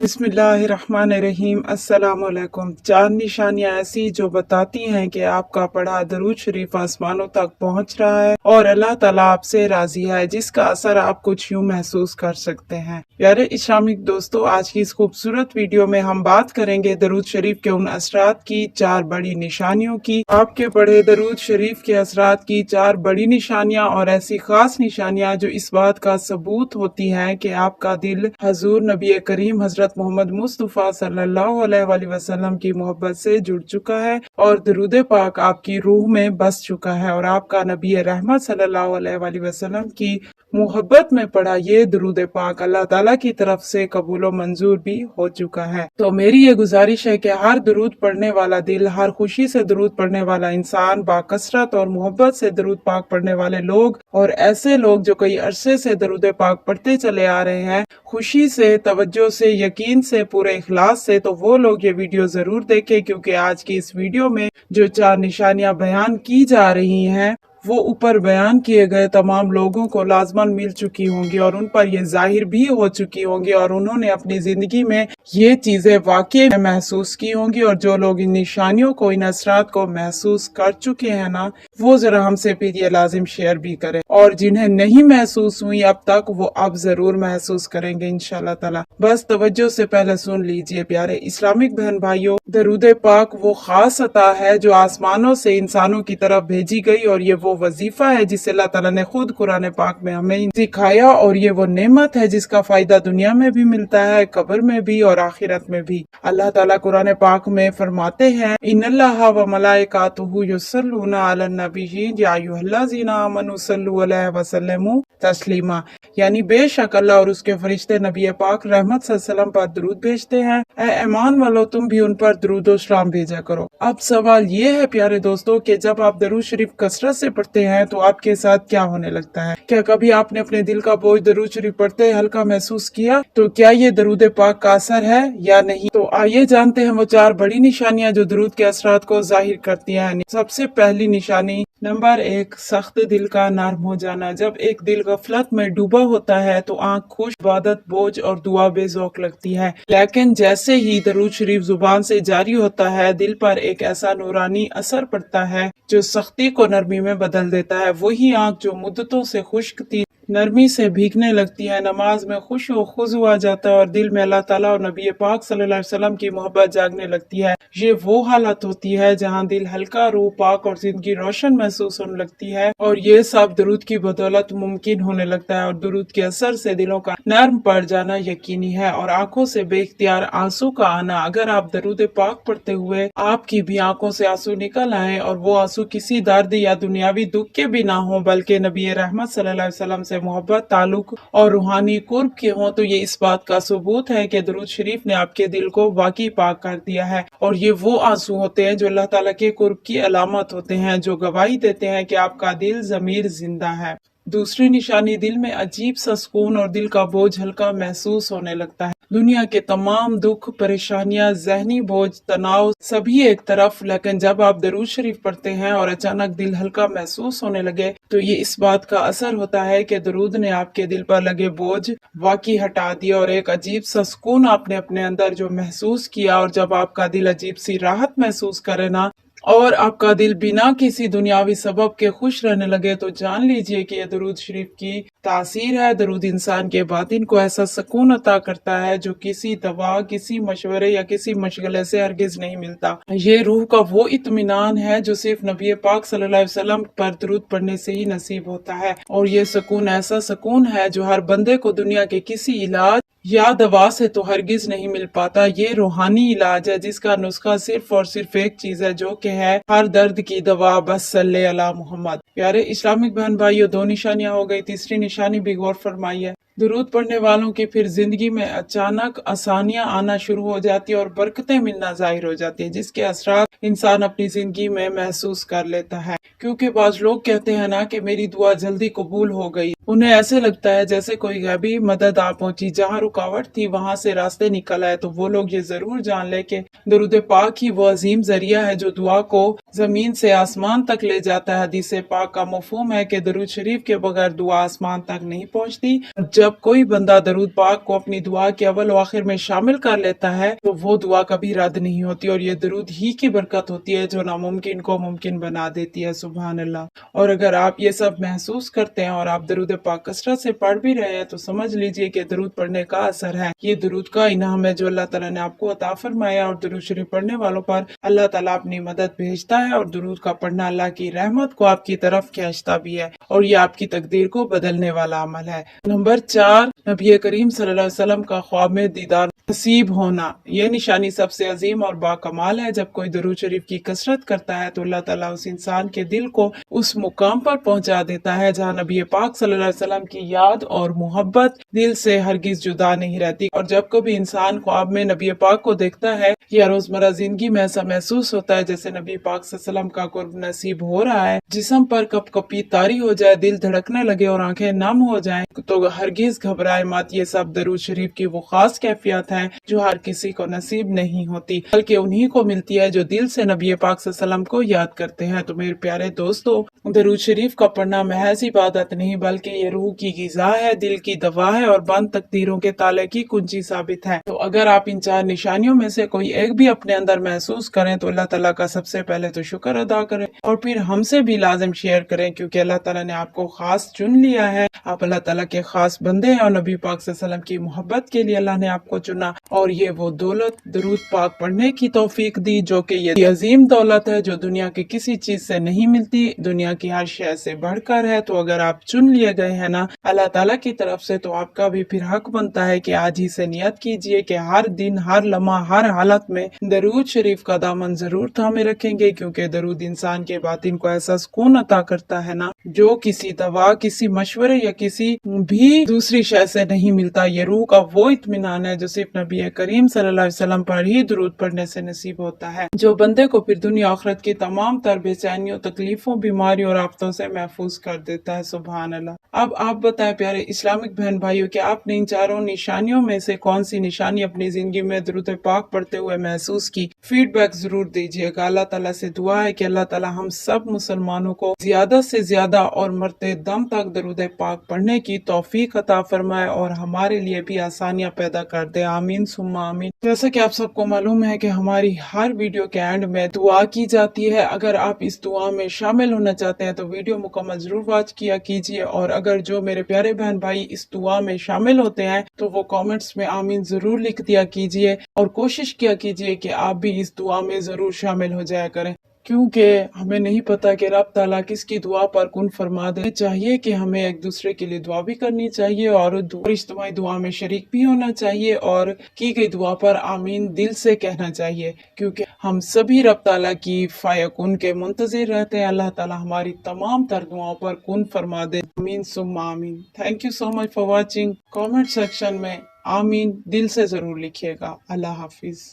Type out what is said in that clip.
बिस्मिल्लाहिर्रहमानिर्रहीम। अस्सलाम वालेकुम। 4 निशानियां ऐसी जो बताती हैं कि आपका पढ़ा दरूद शरीफ आसमानों तक पहुंच रहा है और अल्लाह ताला आपसे राजी है, जिसका असर आप कुछ यूं महसूस कर सकते हैं। प्यारे इस्लामिक दोस्तों, आज की इस खूबसूरत वीडियो में हम बात करेंगे दरूद शरीफ के उन असरात की, 4 बड़ी निशानियों की। आपके पढ़े दरूद शरीफ के असरात की 4 बड़ी निशानियां और ऐसी खास निशानियां जो इस बात का सबूत होती हैं कि आपका दिल हजूर नबी करीम हजरत मोहम्मद मुस्तफ़ा सल्लल्लाहु अलैहि वसल्लम की मोहब्बत से जुड़ चुका है और दरूद पाक आपकी रूह में बस चुका है और आपका नबी रहमत सल्लल्लाहु अलैहि वसल्लम की मोहब्बत में पढ़ा ये दरूद पाक अल्लाह ताला की तरफ से कबूल व मंजूर भी हो चुका है। तो मेरी ये गुजारिश है कि हर दरूद पढ़ने वाला दिल, हर खुशी से दरूद पढ़ने वाला इंसान, बाकसरत और मोहब्बत से दरूद पाक पढ़ने वाले लोग और ऐसे लोग जो कई अरसे से दरूद पाक पढ़ते चले आ रहे हैं, खुशी से, तवज्जो से, यकीन से, पूरे इखलास से, तो वो लोग ये वीडियो जरूर देखें, क्योंकि आज की इस वीडियो में जो 4 निशानियां बयान की जा रही हैं वो ऊपर बयान किए गए तमाम लोगों को लाजमन मिल चुकी होंगी और उन पर ये जाहिर भी हो चुकी होंगी और उन्होंने अपनी जिंदगी में ये चीजें वाकई में महसूस की होंगी। और जो लोग इन निशानियों को, इन असरात को महसूस कर चुके हैं ना, वो जरा हमसे फिर ये लाजिम शेयर भी करें, और जिन्हें नहीं महसूस हुई अब तक, वो अब जरूर महसूस करेंगे इंशाल्लाह ताला। बस तवज्जो से पहले सुन लीजिए प्यारे इस्लामिक बहन भाइयों, दरूद पाक वो खास अता है जो आसमानों से इंसानों की तरफ भेजी गई और ये वो वजीफा है जिसे अल्लाह ताला ने खुद कुरान पाक में हमें सिखाया, और ये वो नेमत है जिसका फायदा दुनिया में भी मिलता है, कब्र में भी और आखिरत में भी। अल्लाह ताला कुरान पाक में फरमाते हैं, इन्नल्लाहा व मलाइकातुहु युसल्लूना अलन नबी या अय्युहल्लज़ीना आमनू सल्लु अलैहि व सल्लिमू तस्लीमा, यानी बेशक अल्लाह और उसके फरिश्ते नबी पाक रहमत सल्लम पर दरूद भेजते हैं। ए ईमान वालों, तुम भी उन पर दरूद व सलाम भेजा करो। अब सवाल ये है प्यारे दोस्तों कि जब आप दरूद शरीफ कसरत से पढ़ते हैं तो आपके साथ क्या होने लगता है? क्या कभी आपने अपने दिल का बोझ दरूद शरीफ पढ़ते हल्का महसूस किया? तो क्या ये दरूद पाक का असर है या नहीं? तो आइए जानते हैं वो 4 बड़ी निशानियां जो दरूद के असरात को जाहिर करती हैं। सबसे पहली निशानी नंबर 1, सख्त दिल का नरम हो जाना। जब एक दिल गफलत में डूबा होता है तो आंख खुश, इबादत बोझ और दुआ बेजौक लगती है, लेकिन जैसे ही दरूद शरीफ जुबान से जारी होता है, दिल पर एक ऐसा नूरानी असर पड़ता है जो सख्ती को नरमी में बदल देता है। वही आंख जो मुद्दतों से खुश्क थी, नरमी से भीगने लगती है, नमाज में खुश व खुजू आ जाता है और दिल में अल्लाह ताला और नबी पाक सल्लल्लाहु अलैहि वसल्लम की मोहब्बत जागने लगती है। ये वो हालत होती है जहाँ दिल हल्का, रूह पाक और जिंदगी रोशन महसूस होने लगती है, और ये सब दरूद की बदौलत मुमकिन होने लगता है। और दरूद के असर से दिलों का नरम पड़ जाना यकीनी है और आंखों से बेख्तियार आंसू का आना। अगर आप दरूद पाक पढ़ते हुए आपकी भी आंखों से आंसू निकल आए और वो आंसू किसी दर्द या दुनियावी दुख के भी ना हो, बल्कि नबी रहमत सल्लल्लाहु अलैहि वसल्लम से मोहब्बत, ताल्लुक और रूहानी कुर्ब के हों, तो ये इस बात का सबूत है कि दरूद शरीफ ने आपके दिल को वाकई पाक कर दिया है। और ये वो आंसू होते हैं जो अल्लाह ताला के कुर्ब की अलामत होते हैं, जो गवाही देते हैं कि आपका दिल ज़मीर जिंदा है। दूसरी निशानी, दिल में अजीब सा सुकून और दिल का बोझ हल्का महसूस होने लगता है। दुनिया के तमाम दुख, परेशानियां, जहनी बोझ, तनाव सभी एक तरफ, लेकिन जब आप दरूद शरीफ पढ़ते हैं और अचानक दिल हल्का महसूस होने लगे, तो ये इस बात का असर होता है कि दरूद ने आपके दिल पर लगे बोझ वाकई हटा दिया और एक अजीब सा सुकून आपने अपने अंदर जो महसूस किया। और जब आपका दिल अजीब सी राहत महसूस करे ना, और आपका दिल बिना किसी दुनियावी सबब के खुश रहने लगे, तो जान लीजिए कि यह दरूद शरीफ की तासीर है। दरूद इंसान के बातिन को ऐसा सुकून अता करता है जो किसी दवा, किसी मशवरे या किसी मशगले से हरगिज नहीं मिलता। ये रूह का वो इत्मीनान है जो सिर्फ नबी पाक सल्लल्लाहु अलैहि वसल्लम पर दरूद पढ़ने से ही नसीब होता है, और ये सुकून ऐसा सुकून है जो हर बंदे को दुनिया के किसी इलाज या दवा से तो हरगिज नहीं मिल पाता। ये रूहानी इलाज है जिसका नुस्खा सिर्फ और सिर्फ एक चीज है, जो कि है हर दर्द की दवा, बस सल्ले अला मोहम्मद। प्यारे इस्लामिक बहन भाइयों, 2 निशानियां हो गई, तीसरी निशानी भी गौर फरमाइए। दरूद पढ़ने वालों की फिर जिंदगी में अचानक आसानियां आना शुरू हो जाती है और बरकतें मिलना जाहिर हो जाती है, जिसके असरात इंसान अपनी जिंदगी में महसूस कर लेता है। क्योंकि बाज लोग कहते हैं ना कि मेरी दुआ जल्दी कबूल हो गई, उन्हें ऐसे लगता है जैसे कोई गैबी मदद आ पहुंची, जहाँ रुकावट थी वहाँ से रास्ते निकल आए। तो वो लोग ये जरूर जान ले कि दरूद पाक ही वो अजीम जरिया है जो दुआ को जमीन से आसमान तक ले जाता है। हदीस पाक का मफहूम है कि दरूद शरीफ के बगैर दुआ आसमान तक नहीं पहुंचती। जब कोई बंदा दरूद पाक को अपनी दुआ के अव्वल व आखिर में शामिल कर लेता है तो वो दुआ कभी रद्द नहीं होती, और ये दरूद ही की बरकत होती है जो नामुमकिन को मुमकिन बना देती है। सुभान अल्लाह। और अगर आप ये सब महसूस करते हैं और आप दरूद पाक कसरत से पढ़ भी रहे हैं तो समझ लीजिए कि दरूद पढ़ने का असर है। ये दरूद का इनाम है जो अल्लाह ताला ने आपको अता फरमाया, और दरूद शरीफ पढ़ने वालों पर अल्लाह ताला अपनी मदद भेजता है, और दरूद का पढ़ना अल्लाह की रहमत को आपकी तरफ खींचता भी है, और ये आपकी तकदीर को बदलने वाला अमल है। नंबर 4, नबी करीम सल्लल्लाहु अलैहि वसल्लम का ख्वाब में दीदार नसीब होना। ये निशानी सबसे अजीम और बाकमाल है। जब कोई दरूद शरीफ की कसरत करता है तो अल्लाह ताला उस इंसान के दिल को उस मुकाम पर पहुंचा देता है जहां नबी पाक सल्लल्लाहु अलैहि वसल्लम की याद और मोहब्बत दिल से हरगिज जुदा नहीं रहती। और जब कभी इंसान ख्वाब में नबी पाक को देखता है या रोजमर्रा जिंदगी में ऐसा महसूस होता है जैसे नबी पाक सल्लल्लाहु अलैहि वसल्लम का कुर्ब नसीब हो रहा है, जिस्म पर कपकपी तारी हो जाए, दिल धड़कने लगे और आंखें नम हो जाएं, तो हरगिज घबराए मत। ये सब दरूद शरीफ की वो खास कैफियत है जो हर किसी को नसीब नहीं होती, बल्कि उन्हीं को मिलती है जो दिल से नबी पाक सल्लल्लाहु अलैहि वसल्लम को याद करते हैं। तो मेरे प्यारे दोस्तों, दरूद शरीफ का पढ़ना महज इबादत नहीं बल्कि ये रूह की गिज़ा है, दिल की दवा है और बंद तकदीरों के ताले की कुंजी साबित है। तो अगर आप इन 4 निशानियों में से कोई एक भी अपने अंदर महसूस करें तो अल्लाह ताला का सबसे पहले तो शुक्र अदा करें, और फिर हमसे भी लाजिम शेयर करें, क्योंकि अल्लाह ताला ने आपको खास चुन लिया है। आप अल्लाह ताला के खास बंदे हैं और नबी पाक सल्लल्लाहु अलैहि वसल्लम की मोहब्बत के लिए अल्लाह ने आपको चुना, और ये वो दौलत दरूद पाक पढ़ने की तौफीक दी जो कि ये अजीम दौलत है जो दुनिया की किसी चीज से नहीं मिलती, दुनिया की हर शय से बढ़कर है। तो अगर आप चुन लिए गए हैं ना अल्लाह ताला की तरफ से, तो आपका भी फिर हक बनता है कि आज ही से नियत कीजिए कि हर दिन, हर लम्हा, हर हालत में दरूद शरीफ का दामन जरूर थामे रखेंगे, क्योंकि दरूद इंसान के बातिन को ऐसा सुकून अता करता है ना जो किसी दवा, किसी मशवरे या किसी भी दूसरी शय से नहीं मिलता। ये रूह का वो इत्मीनान है जो सिर्फ नबी करीम सल्लल्लाहु अलैहि वसल्लम पर ही दरूद पढ़ने से नसीब होता है, जो बंदे को फिर दुनिया आखिरत की तमाम तर बेचैनियों, तकलीफों, बीमारियों और आफतों से महफूज कर देता है। सुभान अल्लाह। अब आप बताएं प्यारे इस्लामिक बहन भाइयों कि आपने इन 4 निशानियों में से कौन सी निशानी अपनी जिंदगी में दरूद पाक पढ़ते हुए महसूस की? फीडबैक जरूर दीजिएगा। अल्लाह ताला से दुआ है कि अल्लाह ताला हम सब मुसलमानों को ज्यादा से ज्यादा और मरते दम तक दरूद पाक पढ़ने की तौफीक अता फरमाए और हमारे लिए भी आसानियां पैदा कर दे। आमीन सुम्मा आमीन। जैसा कि आप सबको मालूम है कि हमारी हर वीडियो के एंड में दुआ की जाती है। अगर आप इस दुआ में शामिल होना चाहते हैं तो वीडियो मुकम्मल जरूर वॉच किया कीजिए, और अगर जो मेरे प्यारे बहन भाई इस दुआ में शामिल होते हैं तो वो कमेंट्स में आमीन जरूर लिख दिया कीजिए, और कोशिश किया कीजिए कि आप भी इस दुआ में जरूर शामिल हो जाया करें, क्योंकि हमें नहीं पता कि रब ताला किसकी दुआ पर कुन फरमा दे। चाहिए कि हमें एक दूसरे के लिए दुआ भी करनी चाहिए और इज्तिमाई दुआ में शरीक भी होना चाहिए, और की गई दुआ पर आमीन दिल से कहना चाहिए, क्योंकि हम सभी रब ताला की फायकुन के मुंतजिर रहते हैं। अल्लाह ताला हमारी तमाम तर दुआओं पर कुन फरमा दे। आमीन सुम्मा आमीन। Thank you so much for watching. Comment section में आमीन दिल से जरूर लिखिएगा। अल्लाह हाफिज।